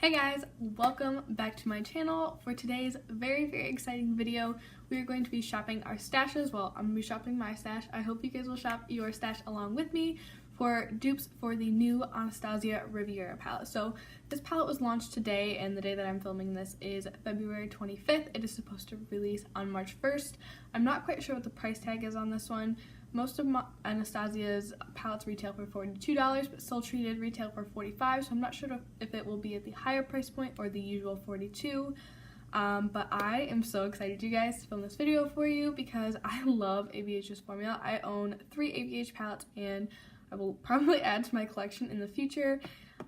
Hey guys, welcome back to my channel. For today's very exciting video, we are going to be shopping our stashes. Well, I'm going to be shopping my stash. I hope you guys will shop your stash along with me for dupes for the new Anastasia Riviera palette. So this palette was launched today, and the day that I'm filming this is February 25th. It is supposed to release on March 1st. I'm not quite sure what the price tag is on this one. Most of Anastasia's palettes retail for $42, but Sultry did retail for $45, so I'm not sure if it will be at the higher price point or the usual $42. But I am so excited, you guys, to film this video for you because I love ABH's formula. I own 3 ABH palettes, and I will probably add to my collection in the future.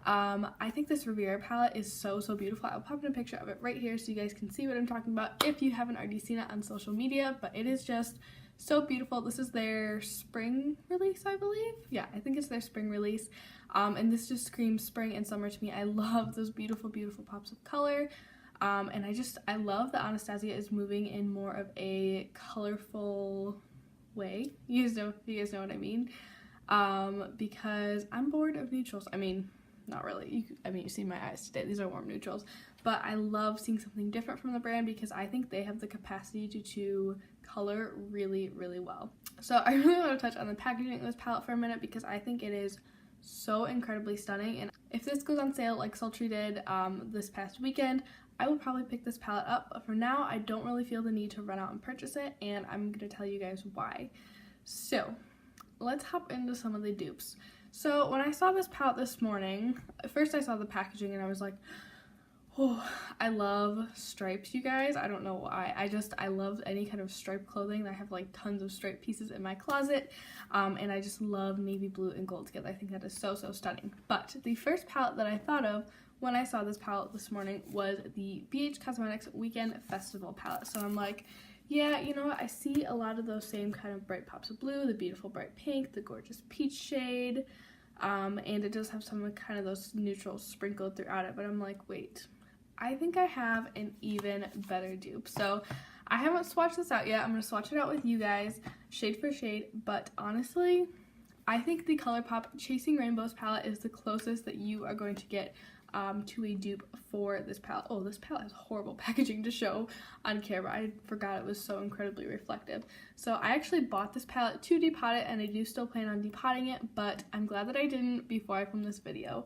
I think this Riviera palette is so beautiful. I'll pop in a picture of it right here so you guys can see what I'm talking about if you haven't already seen it on social media, but it is just so beautiful. This is their spring release, I believe. Yeah, I think it's their spring release. And this just screams spring and summer to me. I love those beautiful pops of color. And I love that Anastasia is moving in more of a colorful way. You guys know what I mean. Because I'm bored of neutrals. I mean, not really. You see my eyes today. These are warm neutrals. But I love seeing something different from the brand because I think they have the capacity to color really well. So I really want to touch on the packaging of this palette for a minute because I think it is so incredibly stunning. And if this goes on sale like Sultry did this past weekend, I will probably pick this palette up. But for now, I don't really feel the need to run out and purchase it, and I'm going to tell you guys why. So let's hop into some of the dupes. So when I saw this palette this morning, at first I saw the packaging and I was like, oh, I love stripes, you guys. I don't know why. I love any kind of striped clothing. I have like tons of striped pieces in my closet, and I just love navy blue and gold together. I think that is so stunning. But the first palette that I thought of when I saw this palette this morning was the BH Cosmetics Weekend Festival palette. So I'm like, yeah, you know what? I see a lot of those same kind of bright pops of blue, the beautiful bright pink, the gorgeous peach shade, and it does have some kind of those neutrals sprinkled throughout it. But I'm like, wait, I think I have an even better dupe. So I haven't swatched this out yet. I'm going to swatch it out with you guys shade for shade, but honestly, I think the ColourPop Chasing Rainbows palette is the closest that you are going to get to a dupe for this palette. Oh, this palette has horrible packaging to show on camera. I forgot it was so incredibly reflective. So I actually bought this palette to depot it, and I do still plan on depotting it, but I'm glad that I didn't before I filmed this video.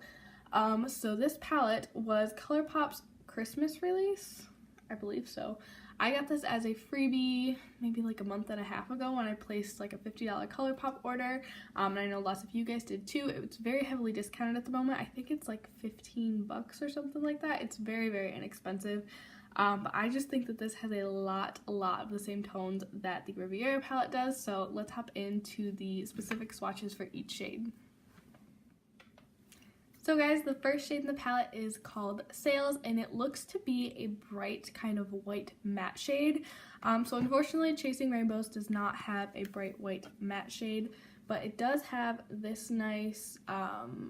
So this palette was ColourPop's Christmas release, I believe so. I got this as a freebie maybe like a month and a half ago when I placed like a $50 ColourPop order, and I know lots of you guys did too. It's very heavily discounted at the moment. I think it's like 15 bucks or something like that. It's very inexpensive, but I just think that this has a lot of the same tones that the Riviera palette does. So let's hop into the specific swatches for each shade. So guys, the first shade in the palette is called Sails, and it looks to be a bright kind of white matte shade. So unfortunately, Chasing Rainbows does not have a bright white matte shade, but it does have this nice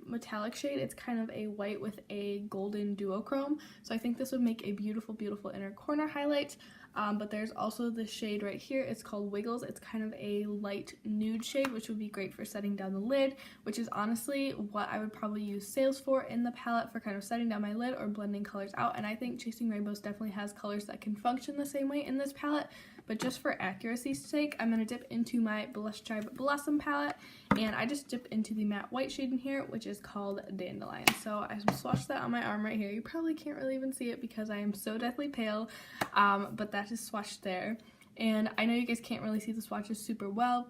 metallic shade. It's kind of a white with a golden duochrome. So I think this would make a beautiful inner corner highlight. But there's also this shade right here. It's called Wiggles. It's kind of a light nude shade, which would be great for setting down the lid, which is honestly what I would probably use Sails for in the palette, for kind of setting down my lid or blending colors out. And I think Chasing Rainbows definitely has colors that can function the same way in this palette. But just for accuracy's sake, I'm going to dip into my Blush Tribe Blossom palette, and I just dip into the matte white shade in here, which is called Dandelion. So I swatched that on my arm right here. You probably can't really even see it because I am so deathly pale, but that is swatched there. And I know you guys can't really see the swatches super well,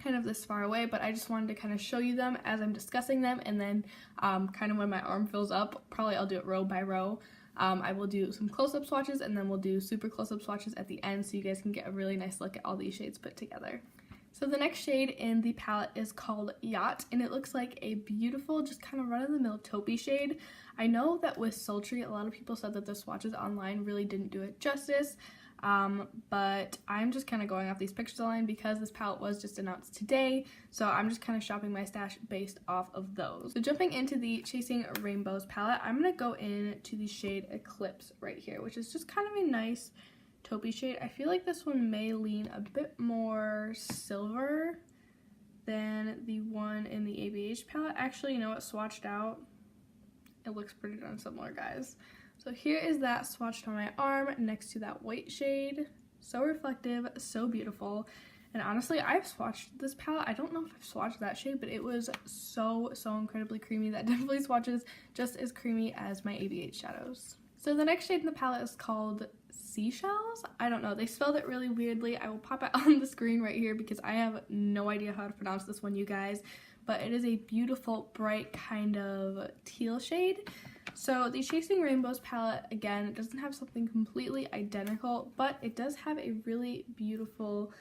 kind of this far away, but I just wanted to kind of show you them as I'm discussing them, and then kind of when my arm fills up, probably I'll do it row by row. I will do some close-up swatches, and then we'll do super close-up swatches at the end so you guys can get a really nice look at all these shades put together. So the next shade in the palette is called Yacht, and it looks like a beautiful, just kind of run-of-the-mill taupey shade. I know that with Sultry, a lot of people said that the swatches online really didn't do it justice, but I'm just kind of going off these pictures online because this palette was just announced today, so I'm just kind of shopping my stash based off of those. So jumping into the Chasing Rainbows palette, I'm going to go into the shade Eclipse right here, which is just kind of a nice taupey shade. I feel like this one may lean a bit more silver than the one in the ABH palette. Actually, you know what, swatched out, it looks pretty darn similar, guys. So here is that swatched on my arm next to that white shade. So reflective, so beautiful. And honestly, I've swatched this palette. I don't know if I've swatched that shade, but it was so incredibly creamy. That definitely swatches just as creamy as my ABH shadows. So the next shade in the palette is called Seashells. I don't know, they spelled it really weirdly. I will pop it on the screen right here because I have no idea how to pronounce this one, you guys. But it is a beautiful, bright kind of teal shade. So the Chasing Rainbows palette, again, it doesn't have something completely identical, but it does have a really beautiful,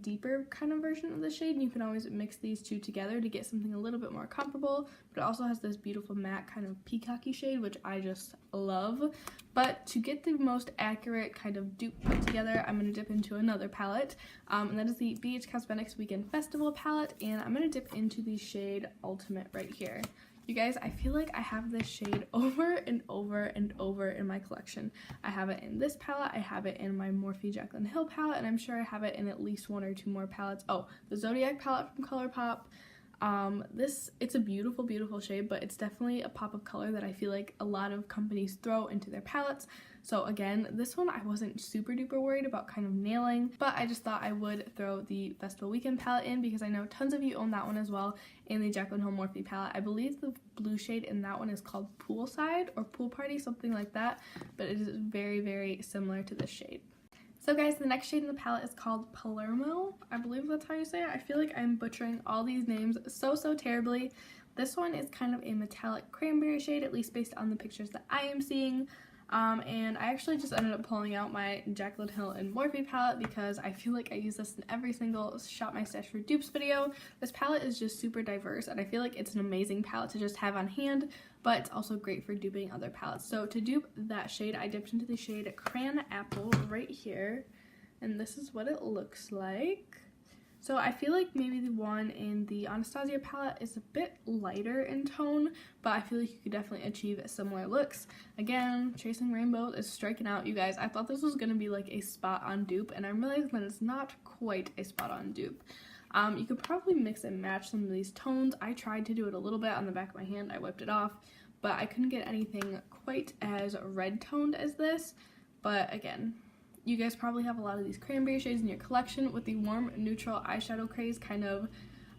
deeper kind of version of the shade, and you can always mix these two together to get something a little bit more comparable. But it also has this beautiful matte kind of peacocky shade, which I just love. But to get the most accurate kind of dupe put together, I'm going to dip into another palette, and that is the BH Cosmetics Weekend Festival palette, and I'm going to dip into the shade Ultimate right here. You guys, I feel like I have this shade over and over and over in my collection. I have it in this palette, I have it in my Morphe Jaclyn Hill palette, and I'm sure I have it in at least 1 or 2 more palettes. Oh, the Zodiac palette from ColourPop. It's a beautiful shade, but it's definitely a pop of color that I feel like a lot of companies throw into their palettes. So again, this one I wasn't super duper worried about kind of nailing, but I just thought I would throw the Festival Weekend palette in because I know tons of you own that one as well, and the Jaclyn Hill Morphe palette. I believe the blue shade in that one is called Poolside or Pool Party, something like that, but it is very similar to this shade. So guys, the next shade in the palette is called Palermo. I believe that's how you say it. I feel like I'm butchering all these names so terribly. This one is kind of a metallic cranberry shade, at least based on the pictures that I am seeing. And I actually just ended up pulling out my Jaclyn Hill and Morphe palette because I feel like I use this in every single Shop My Stash for Dupes video. This palette is just super diverse, and I feel like it's an amazing palette to just have on hand, but it's also great for duping other palettes. So to dupe that shade, I dipped into the shade Cran Apple right here, and this is what it looks like. So I feel like maybe the one in the Anastasia palette is a bit lighter in tone, but I feel like you could definitely achieve similar looks. Again, Chasing Rainbows is striking out, you guys. I thought this was going to be like a spot-on dupe, and I realized that it's not quite a spot-on dupe. You could probably mix and match some of these tones. I tried to do it a little bit on the back of my hand. I whipped it off, but I couldn't get anything quite as red-toned as this. But again, you guys probably have a lot of these cranberry shades in your collection. With the warm neutral eyeshadow craze kind of,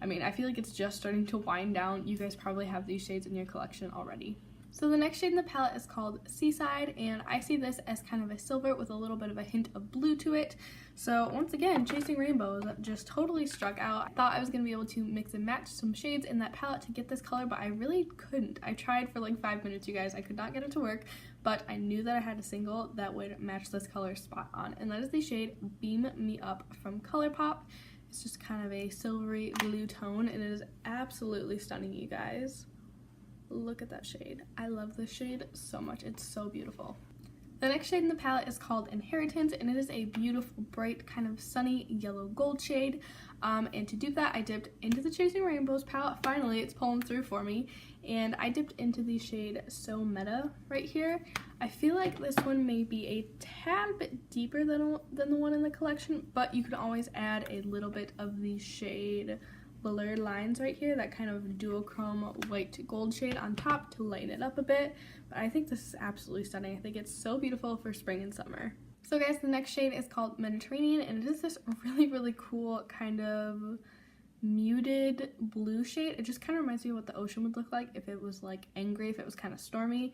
I mean, I feel like it's just starting to wind down. You guys probably have these shades in your collection already. So the next shade in the palette is called Seaside, and I see this as kind of a silver with a little bit of a hint of blue to it. So once again, Chasing Rainbows just totally struck out. I thought I was going to be able to mix and match some shades in that palette to get this color, but I really couldn't. I tried for like 5 minutes, you guys. I could not get it to work, but I knew that I had a single that would match this color spot on, and that is the shade Beam Me Up from ColourPop. It's just kind of a silvery blue tone, and it is absolutely stunning, you guys. Look at that shade. I love this shade so much. It's so beautiful. The next shade in the palette is called Inheritance, and it is a beautiful, bright, kind of sunny yellow gold shade. And to dupe that, I dipped into the Chasing Rainbows palette. Finally, it's pulling through for me. And I dipped into the shade So Meta right here. I feel like this one may be a tad bit deeper than the one in the collection, but you can always add a little bit of the shade Blurred Lines right here, that kind of duochrome white gold shade on top to lighten it up a bit. But I think this is absolutely stunning. I think it's so beautiful for spring and summer. So guys, the next shade is called Mediterranean, and it is this really cool kind of muted blue shade. It just kind of reminds me of what the ocean would look like if it was like angry, if it was kind of stormy.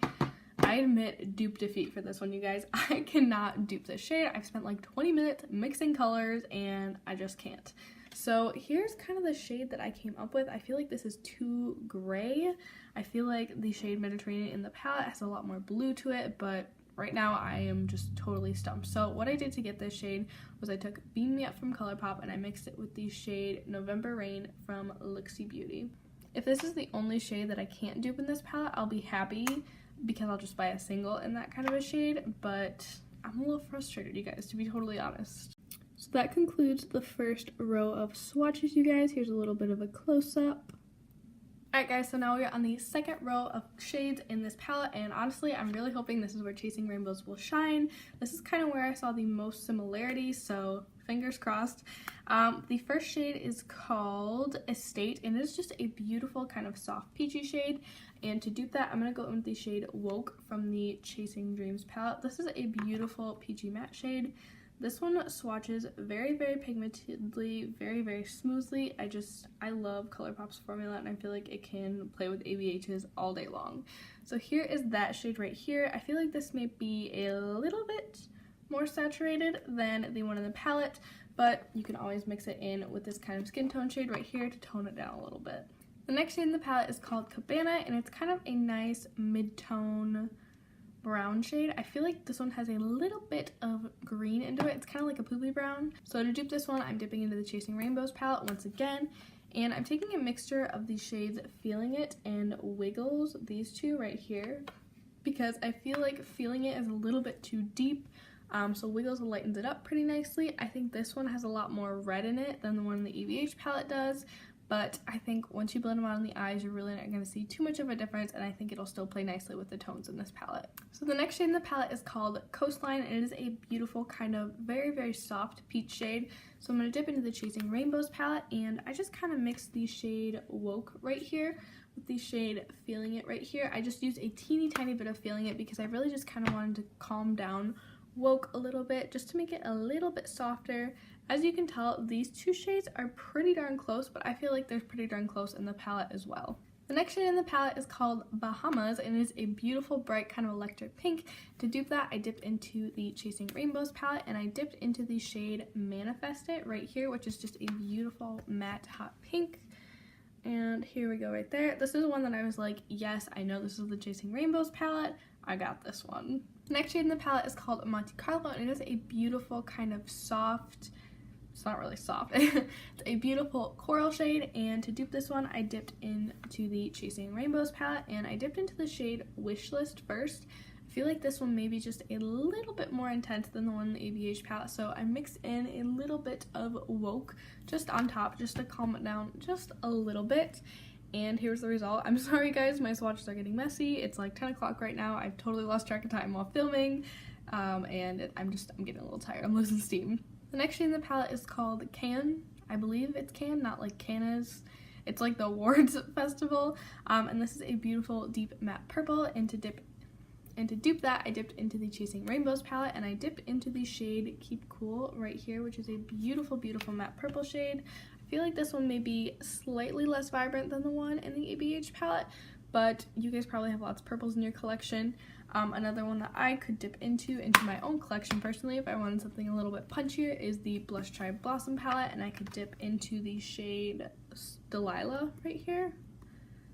I admit dupe defeat for this one, you guys. I cannot dupe this shade. I've spent like 20 minutes mixing colors and I just can't. So here's kind of the shade that I came up with. I feel like this is too gray. I feel like the shade Mediterranean in the palette has a lot more blue to it, but right now I am just totally stumped. So what I did to get this shade was I took Beam Me Up from ColourPop and I mixed it with the shade November Rain from Luxie Beauty. If this is the only shade that I can't dupe in this palette, I'll be happy because I'll just buy a single in that kind of a shade, but I'm a little frustrated, you guys, to be totally honest. So that concludes the first row of swatches, you guys. Here's a little bit of a close-up. Alright guys, so now we're on the second row of shades in this palette, and honestly I'm really hoping this is where Chasing Rainbows will shine. This is kind of where I saw the most similarities, so fingers crossed. The first shade is called Estate, and it's just a beautiful kind of soft peachy shade. And to dupe that, I'm going to go in with the shade Woke from the Chasing Dreams palette. This is a beautiful peachy matte shade. This one swatches very, very pigmentedly, very, very smoothly. I love ColourPop's formula, and I feel like it can play with ABHs all day long. So here is that shade right here. I feel like this may be a little bit more saturated than the one in the palette, but you can always mix it in with this kind of skin tone shade right here to tone it down a little bit. The next shade in the palette is called Cabana, and it's kind of a nice mid-tone brown shade. I feel like this one has a little bit of green into it. It's kind of like a poopy brown. So to dupe this one, I'm dipping into the Chasing Rainbows palette once again, and I'm taking a mixture of these shades Feeling It and Wiggles, these two right here, because I feel like Feeling It is a little bit too deep. So Wiggles lightens it up pretty nicely. I think this one has a lot more red in it than the one in the ABH palette does, but I think once you blend them out on the eyes, you're really not going to see too much of a difference, and I think it'll still play nicely with the tones in this palette. So the next shade in the palette is called Coastline, and it is a beautiful kind of very, very soft peach shade. So I'm going to dip into the Chasing Rainbows palette, and I just kind of mixed the shade Woke right here with the shade Feeling It right here. I just used a teeny tiny bit of Feeling It because I really just kind of wanted to calm down Woke a little bit, just to make it a little bit softer. As you can tell, these two shades are pretty darn close, but I feel like they're pretty darn close in the palette as well. The next shade in the palette is called Bahamas, and it is a beautiful bright kind of electric pink. To dupe that, I dipped into the Chasing Rainbows palette, and I dipped into the shade Manifest It right here, which is just a beautiful matte hot pink. And here we go right there. This is one that I was like, yes, I know this is the Chasing Rainbows palette. I got this one. The next shade in the palette is called Monte Carlo, and it is a beautiful kind of soft, it's not really soft, it's a beautiful coral shade. And to dupe this one, I dipped into the Chasing Rainbows palette, and I dipped into the shade Wishlist first. I feel like this one may be just a little bit more intense than the one in the ABH palette, so I mixed in a little bit of Woke just on top, just to calm it down just a little bit. And here's the result. I'm sorry guys, my swatches are getting messy. It's like 10 o'clock right now. I've totally lost track of time while filming, and I'm getting a little tired. I'm losing steam. The next shade in the palette is called Can. I believe it's Can, not like Cannes. It's like the awards festival, and this is a beautiful deep matte purple. And to dupe that, I dipped into the Chasing Rainbows palette, and I dipped into the shade Keep Cool right here, which is a beautiful, beautiful matte purple shade. I feel like this one may be slightly less vibrant than the one in the ABH palette, but you guys probably have lots of purples in your collection. Another one that I could dip into my own collection personally if I wanted something a little bit punchier is the Blush Tribe Blossom palette, and I could dip into the shade Delilah right here.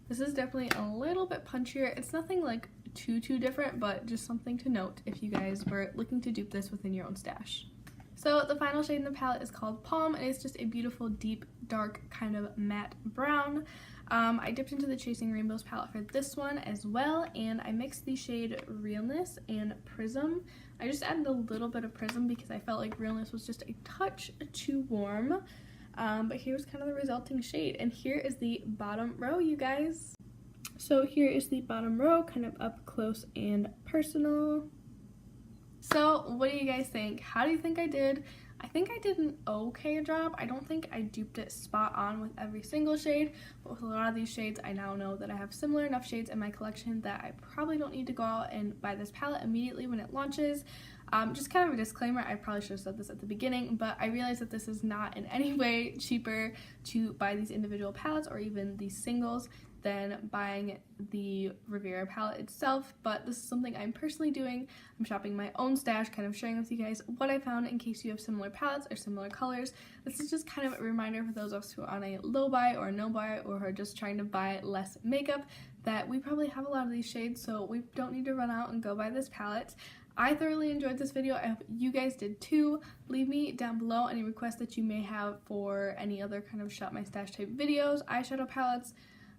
This is definitely a little bit punchier. It's nothing like too different, but just something to note if you guys were looking to dupe this within your own stash. So the final shade in the palette is called Palm, and it's just a beautiful deep dark kind of matte brown. I dipped into the Chasing Rainbows palette for this one as well, and I mixed the shade Realness and Prism. I just added a little bit of Prism because I felt like Realness was just a touch too warm, but here's kind of the resulting shade. And here is the bottom row, you guys. So here is the bottom row, kind of up close and personal. So what do you guys think? How do you think I did? I think I did an okay job. I don't think I duped it spot on with every single shade, but with a lot of these shades, I now know that I have similar enough shades in my collection that I probably don't need to go out and buy this palette immediately when it launches. Just kind of a disclaimer, I probably should have said this at the beginning, but I realize that this is not in any way cheaper to buy these individual palettes or even these singles than buying the Riviera palette itself, but this is something I'm personally doing. I'm shopping my own stash, kind of sharing with you guys what I found in case you have similar palettes or similar colors. This is just kind of a reminder for those of us who are on a low buy or no buy or who are just trying to buy less makeup that we probably have a lot of these shades, so we don't need to run out and go buy this palette. I thoroughly enjoyed this video. I hope you guys did too. Leave me down below any requests that you may have for any other kind of shop my stash type videos, eyeshadow palettes,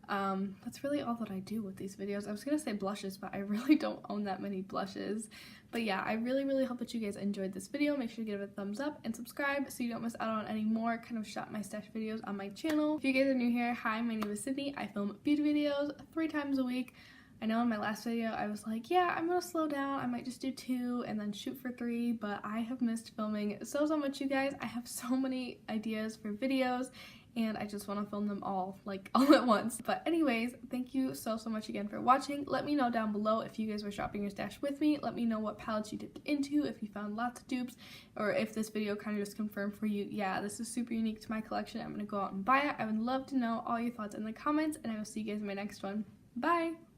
That's really all that I do with these videos. I was gonna say blushes, but I really don't own that many blushes. But yeah, I really hope that you guys enjoyed this video. Make sure to give it a thumbs up and subscribe so you don't miss out on any more kind of shop my stash videos on my channel. If you guys are new here, hi, my name is Sydney. I film beauty videos 3 times a week. I know in my last video I was like, yeah, I'm gonna slow down. I might just do 2 and then shoot for 3, but I have missed filming so much, you guys. I have so many ideas for videos and I just want to film them all, like, all at once. But anyways, thank you so much again for watching. Let me know down below if you guys were shopping your stash with me. Let me know what palettes you dipped into, if you found lots of dupes, or if this video kind of just confirmed for you, yeah, this is super unique to my collection. I'm gonna go out and buy it. I would love to know all your thoughts in the comments, and I will see you guys in my next one. Bye!